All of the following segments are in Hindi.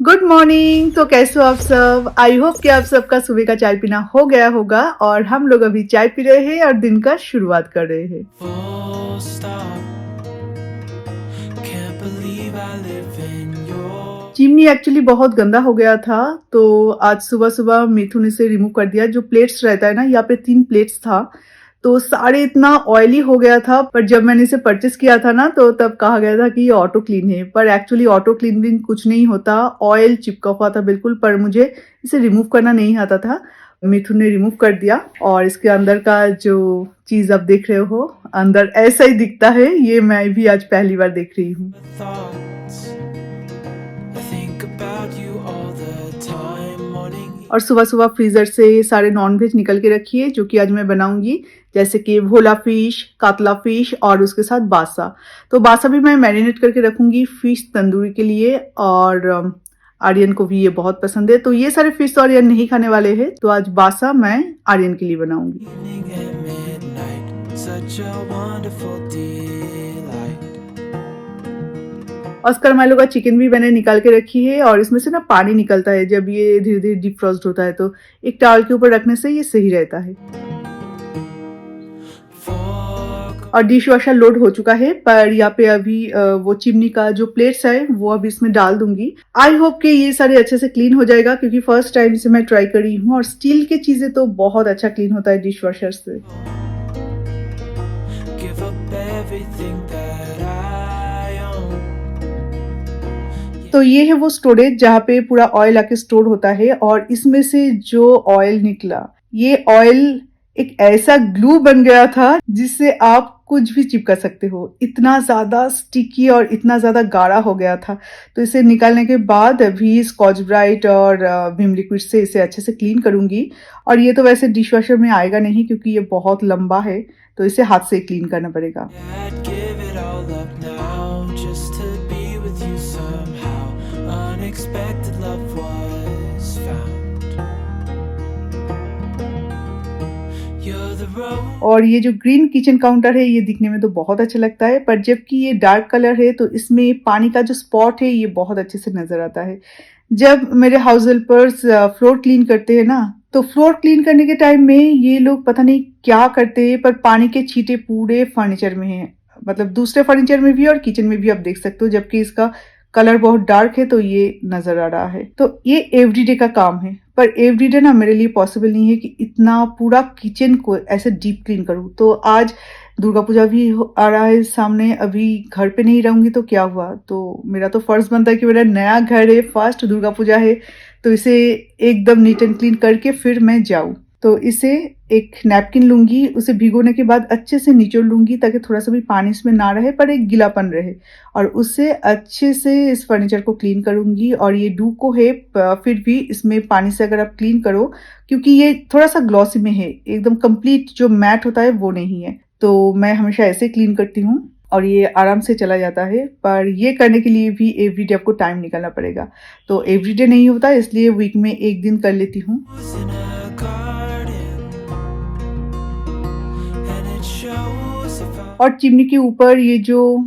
Good morning. तो कैसे हो आप सब? आई होप कि आप सबका सुबह का चाय पीना हो गया होगा और हम लोग अभी चाय पी रहे हैं और दिन का शुरुआत कर रहे हैं। Full stop. Can't believe I live in your. Chimney actually बहुत गंदा हो गया था, तो आज सुबह सुबह मिथुन इसे रिमूव कर दिया। जो प्लेट्स रहता है ना, यहाँ पे 3 प्लेट्स था, तो सारे इतना ऑयली हो गया था। पर जब मैंने इसे परचेस किया था ना, तो तब कहा गया था कि ये ऑटो क्लीन है, पर एक्चुअली ऑटो क्लीनिंग कुछ नहीं होता, ऑयल चिपका हुआ था बिल्कुल। पर मुझे इसे रिमूव करना नहीं आता था। मिथुन ने रिमूव कर दिया और इसके अंदर का जो चीज आप देख रहे हो, अंदर ऐसा ही दिखता है। ये मैं भी आज पहली बार देख रही हूँ। Thoughts. I think about you all the time. Morning. और सुबह सुबह फ्रीजर से सारे नॉनवेज निकल के रखिए, जो कि आज मैं बनाऊंगी, जैसे कि भोला फिश, कातला फिश और उसके साथ बासा। तो बासा भी मैं मैरिनेट करके रखूंगी फिश तंदूरी के लिए, और आर्यन को भी ये बहुत पसंद है। तो ये सारे फिश तो आर्यन नहीं खाने वाले हैं, तो आज बासा मैं आर्यन के लिए बनाऊंगी। Evening at midnight. Such a wonderful delight. Oscar Milo का चिकन भी मैंने निकाल के रखी है, और इसमें से ना पानी निकलता है जब ये धीरे धीरे डीप फ्रॉस्ट होता है, तो एक टॉवल के ऊपर रखने से ये सही रहता है। For और डिश वॉशर लोड हो चुका है, पर यहाँ पे अभी वो चिमनी का जो प्लेट्स है वो अब इसमें डाल दूंगी। आई होप कि ये सारे अच्छे से क्लीन हो जाएगा, क्योंकि फर्स्ट टाइम इसे मैं ट्राई करी हूँ, और स्टील की चीजें तो बहुत अच्छा क्लीन होता है डिश वॉशर से। give up everything that I own. तो ये है वो स्टोरेज जहाँ पे पूरा ऑयल आके स्टोर होता है, और इसमें से जो ऑयल निकला, ये ऑयल एक ऐसा ग्लू बन गया था जिससे आप कुछ भी चिपका सकते हो। इतना ज्यादा स्टिकी और इतना ज्यादा गाढ़ा हो गया था। तो इसे निकालने के बाद अभी स्कॉच ब्राइट और विम लिक्विड से इसे अच्छे से क्लीन करूंगी। और ये तो वैसे डिश वॉशर में आएगा नहीं, क्योंकि ये बहुत लंबा है, तो इसे हाथ से क्लीन करना पड़ेगा। I'd give it all up now just to be with you somehow. Unexpected love was found. You're the road. और ये जो ग्रीन किचन काउंटर है, ये दिखने में तो बहुत अच्छा लगता है, पर जबकि ये डार्क कलर है, तो इसमें पानी का जो स्पॉट है ये बहुत अच्छे से नजर आता है। जब मेरे हाउस हेल्पर्स फ्लोर क्लीन करते हैं ना, तो फ्लोर क्लीन करने के टाइम में ये लोग पता नहीं क्या करते हैं, पर पानी के छींटे पूरे फर्नीचर में हैं। मतलब दूसरे फर्नीचर में भी और किचन में भी आप देख सकते हो, जबकि इसका कलर बहुत डार्क है, तो ये नजर आ रहा है। तो ये एवरीडे का काम है, पर एवरीडे ना मेरे लिए पॉसिबल नहीं है कि इतना पूरा किचन को ऐसे डीप क्लीन करूँ। तो आज दुर्गा पूजा भी आ रहा है सामने, अभी घर पे नहीं रहूंगी तो क्या हुआ, तो मेरा तो फर्ज बनता है कि मेरा नया घर है, फर्स्ट दुर्गा पूजा है, तो इसे एकदम नीट एंड क्लीन करके फिर मैं जाऊँ। तो इसे एक नैपकिन लूंगी, उसे भिगोने के बाद अच्छे से निचोड़ लूंगी, ताकि थोड़ा सा भी पानी इसमें ना रहे, पर एक गीलापन रहे, और उससे अच्छे से इस फर्नीचर को क्लीन करूंगी। और ये डूको है, फिर भी इसमें पानी से अगर आप क्लीन करो, क्योंकि ये थोड़ा सा ग्लॉसी में है, एकदम कंप्लीट जो मैट होता है वो नहीं है, तो मैं हमेशा ऐसे क्लीन करती हूँ और ये आराम से चला जाता है। पर ये करने के लिए भी एवरीडे आपको टाइम निकालना पड़ेगा, तो एवरीडे नहीं होता, इसलिए वीक में एक दिन कर लेती हूँ। Was in a garden, and it shows if I. और चिमनी के ऊपर ये जो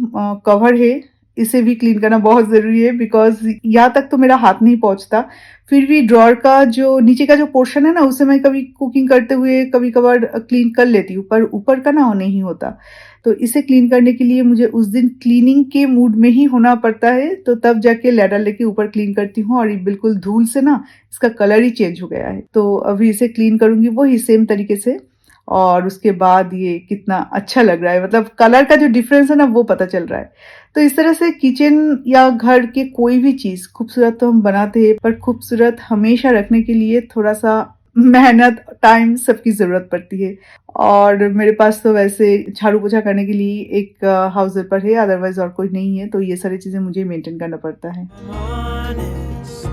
कवर है, इसे भी क्लीन करना बहुत ज़रूरी है, बिकॉज यहाँ तक तो मेरा हाथ नहीं पहुँचता। फिर भी ड्रॉर का जो नीचे का जो पोर्शन है ना, उसे मैं कभी कुकिंग करते हुए कभी कभार क्लीन कर लेती हूँ, पर ऊपर का ना नहीं होता। तो इसे क्लीन करने के लिए मुझे उस दिन क्लीनिंग के मूड में ही होना पड़ता है, तो तब जाके लैडर लेके ऊपर क्लीन करती हूँ। और ये बिल्कुल धूल से ना इसका कलर ही चेंज हो गया है, तो अभी इसे क्लीन करूँगी वही सेम तरीके से। और उसके बाद ये कितना अच्छा लग रहा है, मतलब कलर का जो डिफरेंस है ना वो पता चल रहा है। तो इस तरह से किचन या घर के कोई भी चीज़ खूबसूरत तो हम बनाते हैं, पर खूबसूरत हमेशा रखने के लिए थोड़ा सा मेहनत, टाइम सबकी ज़रूरत पड़ती है। और मेरे पास तो वैसे झाड़ू पोछा करने के लिए एक हाउस हेल्पर है, अदरवाइज और कोई नहीं है, तो ये सारी चीज़ें मुझे मेंटेन करना पड़ता है। I'm honest.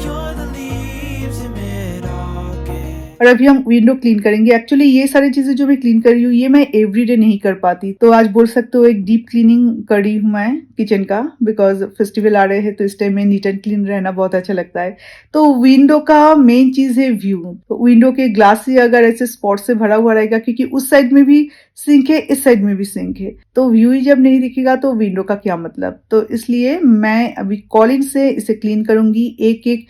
You're the leaves in mid-August. और अभी हम विंडो क्लीन करेंगे। एक्चुअली ये सारी चीज़ें जो मैं क्लीन कर रही हूँ ये मैं एवरीडे नहीं कर पाती, तो आज बोल सकते हो एक डीप क्लीनिंग कर रही हूँ मैं किचन का, बिकॉज़ फेस्टिवल आ रहे हैं तो इस टाइम में नीट एंड क्लीन रहना बहुत अच्छा लगता है। तो विंडो का मेन चीज़ है व्यू, तो विंडो के ग्लास ही अगर ऐसे स्पॉट से भरा हुआ रहेगा, क्योंकि उस साइड में भी सिंक है, इस साइड में भी सिंक है, तो व्यू ही जब नहीं दिखेगा तो विंडो का क्या मतलब। तो इसलिए मैं अभी कॉलिन से इसे क्लीन करूँगी, एक-एक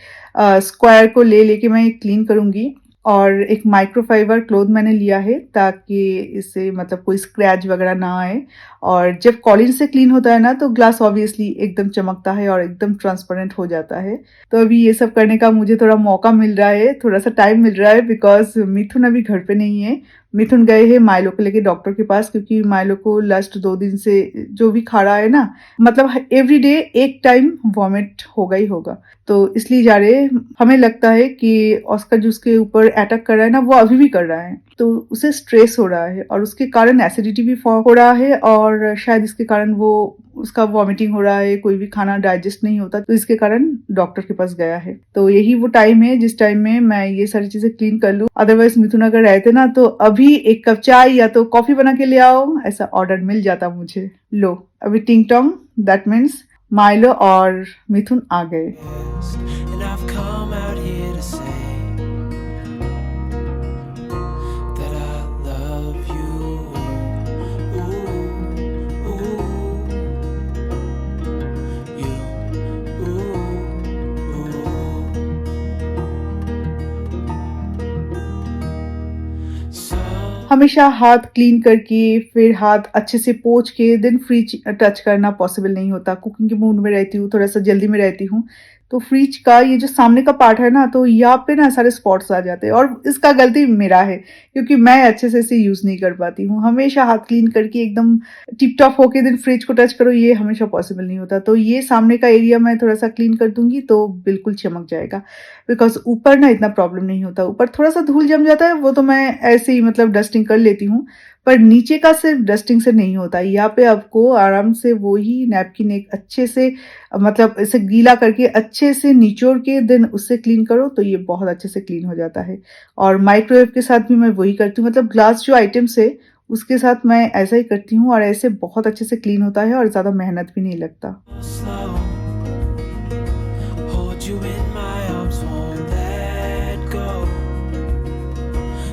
स्क्वायर को लेके मैं क्लीन करूँगी। और एक माइक्रोफाइबर क्लॉथ मैंने लिया है ताकि इससे मतलब कोई स्क्रैच वगैरह ना आए। और जब कॉलिन से क्लीन होता है ना तो ग्लास ऑब्वियसली एकदम चमकता है और एकदम ट्रांसपेरेंट हो जाता है। तो अभी ये सब करने का मुझे थोड़ा मौका मिल रहा है, थोड़ा-सा टाइम मिल रहा है, बिकॉज़ मिथुन अभी घर पे नहीं है। मिथुन गए हैं माइलो को लेके डॉक्टर के पास, क्योंकि माइलो को लास्ट 2 दिन से जो भी खा रहा है ना, मतलब एवरीडे एक टाइम वॉमिट होगा ही होगा। तो इसलिए जा रहे हैं। हमें लगता है कि ऑस्कर जो उसके ऊपर अटैक कर रहा है ना, वो अभी भी कर रहा है, तो उसे स्ट्रेस हो रहा है और उसके कारण एसिडिटी भी फॉर्म हो रहा है और शायद इसके कारण वो उसका वॉमिटिंग हो रहा है, कोई भी खाना डाइजेस्ट नहीं होता, तो इसके कारण डॉक्टर के पास गया है। तो यही वो टाइम है जिस टाइम में मैं ये सारी चीजें क्लीन कर लूँ। अदरवाइज मिथुन अगर रहते ना तो अभी एक कप चाय या तो कॉफी बना के ले आओ, ऐसा ऑर्डर मिल जाता मुझे। लो अभी टिंग टोंग, दैट मीन्स माइलो और मिथुन आ गए। And I've come out here to say that I love you. Ooh, ooh, you. Ooh, ooh. हमेशा हाथ क्लीन करके फिर हाथ अच्छे से पोंछ के देन फ्रिज टच करना पॉसिबल नहीं होता। कुकिंग के मूड में रहती हूँ, थोड़ा-सा जल्दी में रहती हूँ, तो फ्रिज का ये जो सामने का पार्ट है ना, तो यहाँ पे ना सारे स्पॉट्स आ जाते हैं और इसका गलती मेरा है, क्योंकि मैं अच्छे से इसे यूज़ नहीं कर पाती हूँ। हमेशा हाथ क्लीन करके एकदम टिप-टॉप होके देन फ्रिज को टच करो, ये हमेशा पॉसिबल नहीं होता। तो ये सामने का एरिया मैं थोड़ा-सा क्लीन कर दूँगी तो बिल्कुल चमक जाएगा, बिकॉज़ ऊपर ना इतना प्रॉब्लम नहीं होता। ऊपर थोड़ा-सा धूल जम जाता है, वो तो मैं ऐसे ही मतलब डस्टिंग कर लेती हूँ, पर नीचे का सिर्फ डस्टिंग से नहीं होता। यहाँ पे आपको आराम से वो ही नैपकिन एक अच्छे से मतलब इसे गीला करके अच्छे से निचोड़ के देन उससे क्लीन करो तो ये बहुत अच्छे से क्लीन हो जाता है। और माइक्रोवेव के साथ भी मैं वही करती हूँ, मतलब ग्लास जो आइटम्स है उसके साथ मैं ऐसा ही करती हूँ और ऐसे बहुत अच्छे से क्लीन होता है और ज़्यादा मेहनत भी नहीं लगता। Slow, hold you in my arms, won't let go.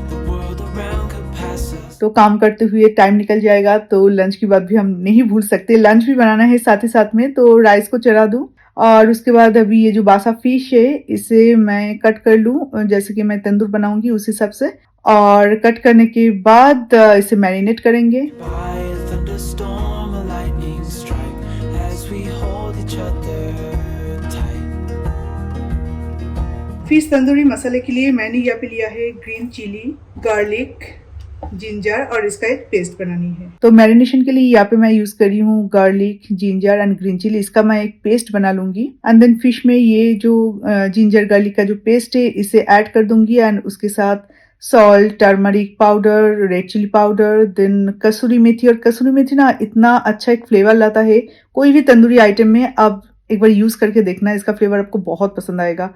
The world around could pass us. तो काम करते हुए टाइम निकल जाएगा, तो लंच की बात भी हम नहीं भूल सकते। लंच भी बनाना है साथ ही साथ में, तो राइस को चढ़ा दूँ और उसके बाद अभी ये जो बासा फिश है इसे मैं कट कर लूँ, जैसे कि मैं तंदूर बनाऊँगी उस हिसाब से। और कट करने के बाद इसे मैरिनेट करेंगे। By a thunderstorm, a lightning strike as we hold each other tight. Fish tandoori मसाले के लिए मैंने यहाँ पे लिया है ग्रीन चिली, गार्लिक, जिंजर और इसका एक पेस्ट बनानी है। तो मैरिनेशन के लिए यहाँ पे मैं यूज कर रही हूँ garlic, ginger and green chilli, इसका मैं एक पेस्ट बना लूंगी। एंड देन फिश में ये जो जिंजर गार्लिक का जो पेस्ट है इसे ऐड कर दूंगी एंड उसके साथ salt, turmeric powder, red chilli powder, then kasuri methi. और कसूरी मेथी ना इतना अच्छा एक फ्लेवर लाता है कोई भी तंदूरी आइटम में, आप एक बार यूज करके देखना, इसका फ्लेवर आपको बहुत पसंद आएगा।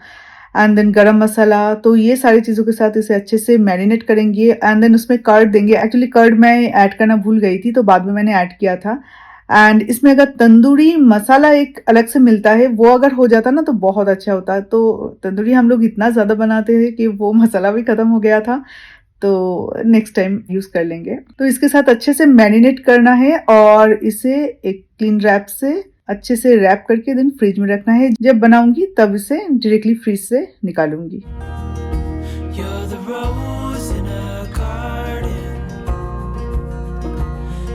एंड देन गरम मसाला, तो ये सारी चीज़ों के साथ इसे अच्छे से मैरिनेट करेंगे एंड देन उसमें कर्ड देंगे। एक्चुअली कर्ड मैं ऐड करना भूल गई थी, तो बाद में मैंने ऐड किया था। एंड इसमें अगर तंदूरी मसाला एक अलग से मिलता है, वो अगर हो जाता ना तो बहुत अच्छा होता। तो तंदूरी हम लोग इतना ज़्यादा बनाते हैं कि वो मसाला भी ख़त्म हो गया था, तो नेक्स्ट टाइम यूज़ कर लेंगे। तो इसके साथ अच्छे से मैरिनेट करना है और इसे एक क्लीन रैप से अच्छे से रैप करके देन फ्रिज में रखना है। जब बनाऊंगी तब इसे डायरेक्टली फ्रिज से निकालूंगी। You're the rose in a garden,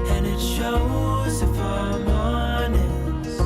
and it shows if I'm honest.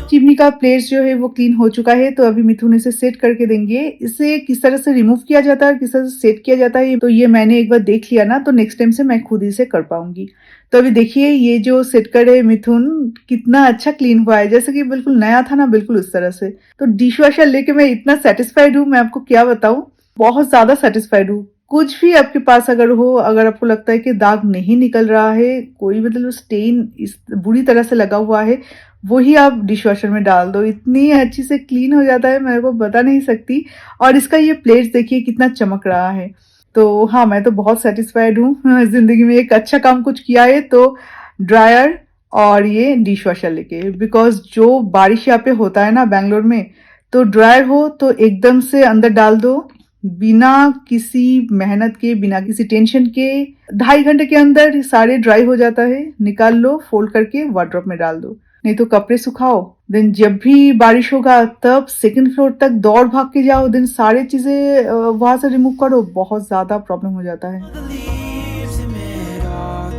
Chimney का प्लेट जो है वो क्लीन हो चुका है, तो अभी मिथुन इसे सेट करके देंगे। इसे किस तरह से रिमूव किया जाता है, किस तरह से सेट किया जाता है, तो ये मैंने एक बार देख लिया ना, तो नेक्स्ट टाइम से मैं खुद ही से कर पाऊंगी। तो अभी देखिए ये जो सेट कर है मिथुन, कितना अच्छा क्लीन हुआ है, जैसे कि बिल्कुल नया था ना, बिल्कुल उस तरह से। तो डिश वॉशर लेके मैं इतना सेटिस्फाइड हूँ, मैं आपको क्या बताऊं, बहुत ज्यादा सेटिस्फाइड हूँ। कुछ भी आपके पास अगर हो, अगर आपको लगता है कि दाग नहीं निकल रहा है, कोई मतलब स्टेन इस बुरी तरह से लगा हुआ है, वही आप डिश वॉशर में डाल दो, इतनी अच्छी से क्लीन हो जाता है, मैं आपको बता नहीं सकती। और इसका ये प्लेट्स देखिए कितना चमक रहा है। तो हाँ, मैं तो बहुत सैटिस्फाइड हूँ। ज़िंदगी में एक अच्छा काम कुछ किया है तो ड्रायर और ये डिश वॉशर लेके, बिकॉज़ जो बारिश यहाँ पे होता है ना बैंगलोर में, तो ड्रायर हो तो एकदम से अंदर डाल दो, बिना किसी मेहनत के, बिना किसी टेंशन के 2.5 घंटे के अंदर सारे ड्राई हो जाता है। निकाल लो, फोल्ड करके वार्डरोब में डाल दो। नहीं तो कपड़े सुखाओ, देन जब भी बारिश होगा तब सेकंड फ्लोर तक दौड़ भाग के जाओ, देन सारी चीज़ें वहाँ से रिमूव करो, बहुत ज़्यादा प्रॉब्लम हो जाता है। The leaves in mid-August,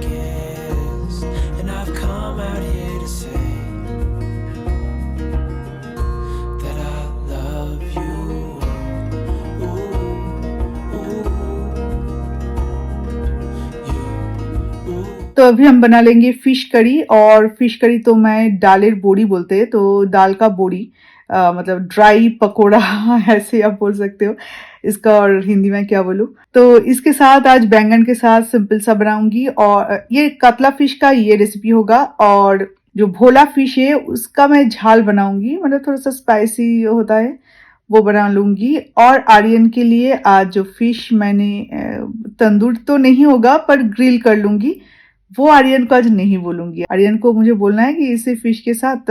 and I've come out here to say that I love you. Ooh, ooh, you, ooh. तो अभी हम बना लेंगे फिश करी, और फिश करी तो मैं दालेर बोड़ी बोलते हैं, तो दाल का बोड़ी, मतलब ड्राई पकोड़ा ऐसे आप बोल सकते हो इसका, और हिंदी में क्या बोलूँ। तो इसके साथ आज बैंगन के साथ सिंपल सा बनाऊंगी, और ये कतला फिश का ये रेसिपी होगा, और जो भोला फिश है उसका मैं झाल बनाऊंगी, मतलब थोड़ा सा स्पाइसी होता है, वो बना लूंगी। और आर्यन के लिए आज जो फिश मैंने तंदूर तो नहीं होगा पर ग्रिल कर लूंगी, वो आर्यन को आज नहीं बोलूंगी। आर्यन को मुझे बोलना है कि इसे फिश के साथ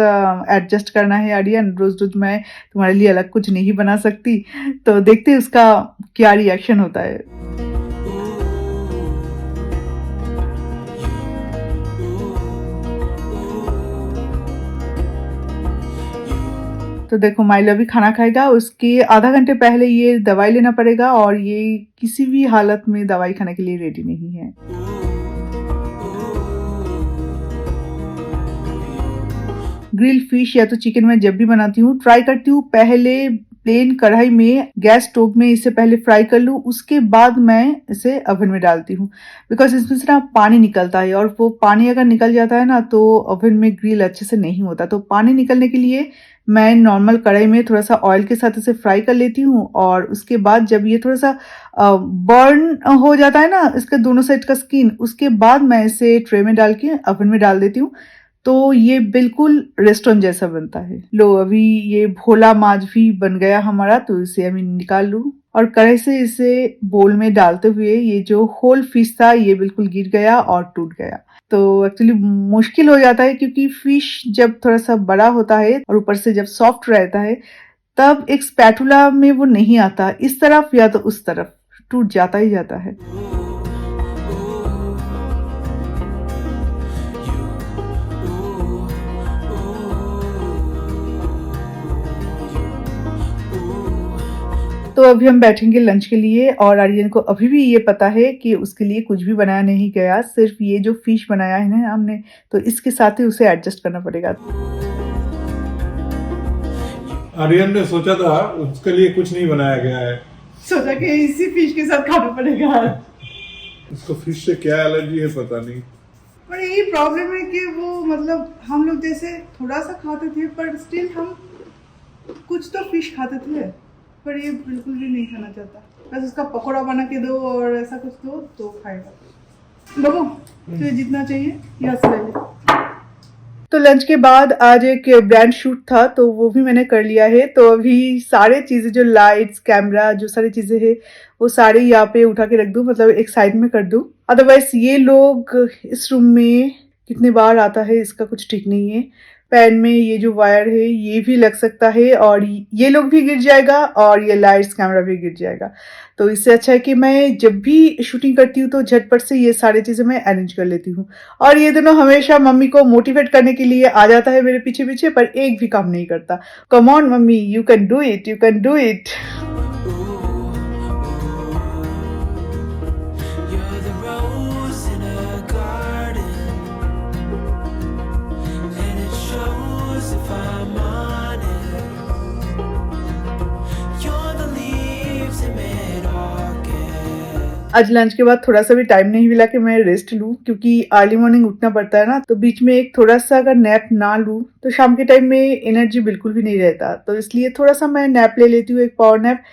एडजस्ट करना है। आर्यन, रोज रोज मैं तुम्हारे लिए अलग कुछ नहीं बना सकती। तो देखते हैं उसका क्या रिएक्शन होता है। तो देखो माइलो अभी खाना खाएगा, उसके आधा घंटे पहले ये दवाई लेना पड़ेगा, और ये किसी भी हालत में दवाई खाने के लिए रेडी नहीं है। ग्रिल फिश या तो चिकन मैं जब भी बनाती हूँ ट्राई करती हूँ पहले प्लेन कढ़ाई में गैस स्टोव में इसे पहले फ्राई कर लूँ, उसके बाद मैं इसे ओवन में डालती हूँ, बिकॉज इसमें से ना पानी निकलता है, और वो पानी अगर निकल जाता है ना तो ओवन में ग्रिल अच्छे से नहीं होता। तो पानी निकलने के लिए मैं नॉर्मल कढ़ाई में थोड़ा सा ऑयल के साथ इसे फ्राई कर लेती हूँ, और उसके बाद जब ये थोड़ा सा बर्न हो जाता है ना इसके दोनों साइड का स्किन, उसके बाद मैं इसे ट्रे में डाल के ओवन में डाल देती हूँ। तो ये बिल्कुल रेस्टोरेंट जैसा बनता है। लो अभी ये भोला माछ भी बन गया हमारा, तो इसे अभी निकाल लूँ, और कढ़ाई से इसे बोल में डालते हुए ये जो होल फिश था ये बिल्कुल गिर गया और टूट गया। तो एक्चुअली मुश्किल हो जाता है क्योंकि फिश जब थोड़ा सा बड़ा होता है और ऊपर से जब सॉफ्ट रहता है तब एक स्पैटुला में वो नहीं आता, इस तरफ या तो उस तरफ टूट जाता ही जाता है। तो अभी हम बैठेंगे लंच के लिए, और आर्यन को अभी भी ये पता है कि उसके लिए कुछ भी बनाया नहीं गया, सिर्फ ये जो फिश बनाया है ना हमने, तो इसके साथ ही उसे एडजस्ट करना पड़ेगा। आर्यन ने सोचा था उसके लिए कुछ नहीं बनाया गया है, सोचा कि इसी फिश के साथ खाना पड़ेगा। उसको फिश से क्या एलर्जी है पता नहीं। पर यही प्रॉब्लम है कि वो मतलब हम लोग जैसे थोड़ा सा खाते थे पर स्टिल हम कुछ तो फिश खाते थे, पर ये बिल्कुल भी नहीं खाना चाहता। बस उसका पकौड़ा बना के दो और ऐसा कुछ दो तो खाएगा। बाबू तुझे जितना चाहिए यहाँ से ले ले। तो लंच के बाद आज एक ब्रांड शूट था तो वो भी मैंने कर लिया है। तो अभी सारे चीज़ें जो लाइट्स कैमरा जो सारी चीज़ें हैं वो सारे यहाँ पे उठा के रख दूँ, मतलब एक साइड में कर दूँ। अदरवाइज ये लोग इस रूम में कितने बार आता है इसका कुछ ठीक नहीं है। पैन में ये जो वायर है ये भी लग सकता है और ये लोग भी गिर जाएगा और ये लाइट्स कैमरा भी गिर जाएगा। तो इससे अच्छा है कि मैं जब भी शूटिंग करती हूँ तो झटपट से ये सारी चीज़ें मैं अरेंज कर लेती हूँ। और ये दोनों हमेशा मम्मी को मोटिवेट करने के लिए आ जाता है मेरे पीछे पीछे, पर एक भी काम नहीं करता। Come on mummy, you can do it, you can do it. You're the rose in a garden, and it shows if I'm honest. You're the leaves in mid-August. आज लंच के बाद थोड़ा सा भी टाइम नहीं मिला कि मैं रेस्ट लूँ, क्योंकि अर्ली मॉर्निंग उठना पड़ता है ना। तो बीच में एक थोड़ा सा अगर नैप ना लूँ तो शाम के टाइम में एनर्जी बिल्कुल भी नहीं रहता। तो इसलिए थोड़ा सा मैं नैप ले लेती हूँ, एक पावर नैप।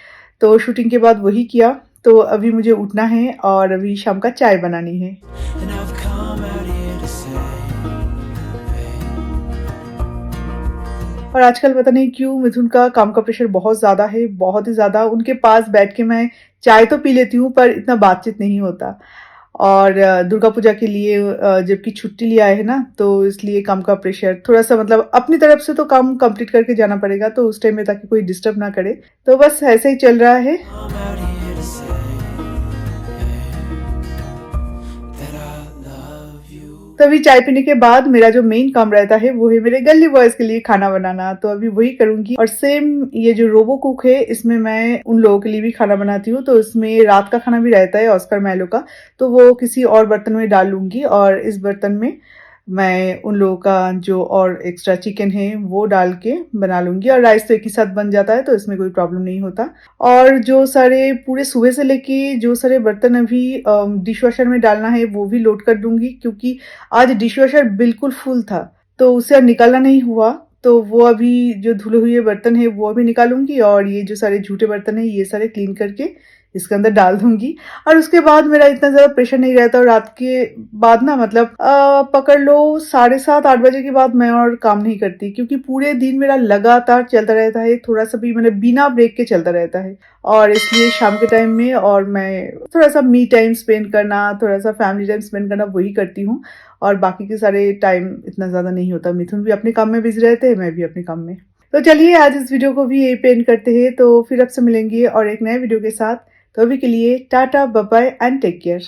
तो शूटिंग के बाद वही किया। तो अभी मुझे उठना है और अभी शाम का चाय बनानी है। And I've come out here to say, hey, और आजकल पता नहीं क्यों मिथुन का काम का प्रेशर बहुत ज़्यादा है, बहुत ही ज़्यादा। उनके पास बैठ के मैं चाय तो पी लेती हूँ पर इतना बातचीत नहीं होता। और दुर्गा पूजा के लिए जबकि छुट्टी लिया है ना, तो इसलिए काम का प्रेशर थोड़ा-सा मतलब अपनी तरफ से तो काम कंप्लीट करके जाना पड़ेगा, तो उस टाइम में ताकि कोई डिस्टर्ब ना करे। तो बस ऐसे ही चल रहा है। I'm out here to say that I love you. तो अभी चाय पीने के बाद मेरा जो मेन काम रहता है वो है मेरे गली बॉयज के लिए खाना बनाना। तो अभी वही करूंगी। और सेम ये जो रोबो कुक है इसमें मैं उन लोगों के लिए भी खाना बनाती हूँ। तो इसमें रात का खाना भी रहता है ऑस्कर मैलो का, तो वो किसी और बर्तन में डाल लूंगी और इस बर्तन में मैं उन लोगों का जो और एक्स्ट्रा चिकन है वो डाल के बना लूंगी। और राइस तो एक ही साथ बन जाता है, तो इसमें कोई प्रॉब्लम नहीं होता। और जो सारे पूरे सुबह से लेके जो सारे बर्तन अभी डिश वॉशर में डालना है वो भी लोड कर दूंगी, क्योंकि आज डिश वॉशर बिल्कुल फुल था तो उसे अब निकालना नहीं हुआ। तो वो अभी जो धुले हुए बर्तन है वो अभी निकालूंगी और ये जो सारे झूठे बर्तन है ये सारे क्लीन करके इसके अंदर डाल दूंगी। और उसके बाद मेरा इतना ज्यादा प्रेशर नहीं रहता। और रात के बाद ना मतलब पकड़ लो 7:30-8 बजे के बाद मैं और काम नहीं करती, क्योंकि पूरे दिन मेरा लगातार चलता रहता है, थोड़ा सा भी मतलब बिना ब्रेक के चलता रहता है। और इसलिए शाम के टाइम में और मैं थोड़ा सा मी टाइम स्पेंड करना, थोड़ा सा फैमिली टाइम स्पेंड करना वही करती हूँ। और बाकी के सारे टाइम इतना ज्यादा नहीं होता। मिथुन भी अपने काम में बिजी रहते हैं, मैं भी अपने काम में। तो चलिए आज इस वीडियो को भी यही पेंड करते हैं। तो फिर आपसे मिलेंगे और एक नए वीडियो के साथ। तो अभी के लिए tata, bye bye and take care.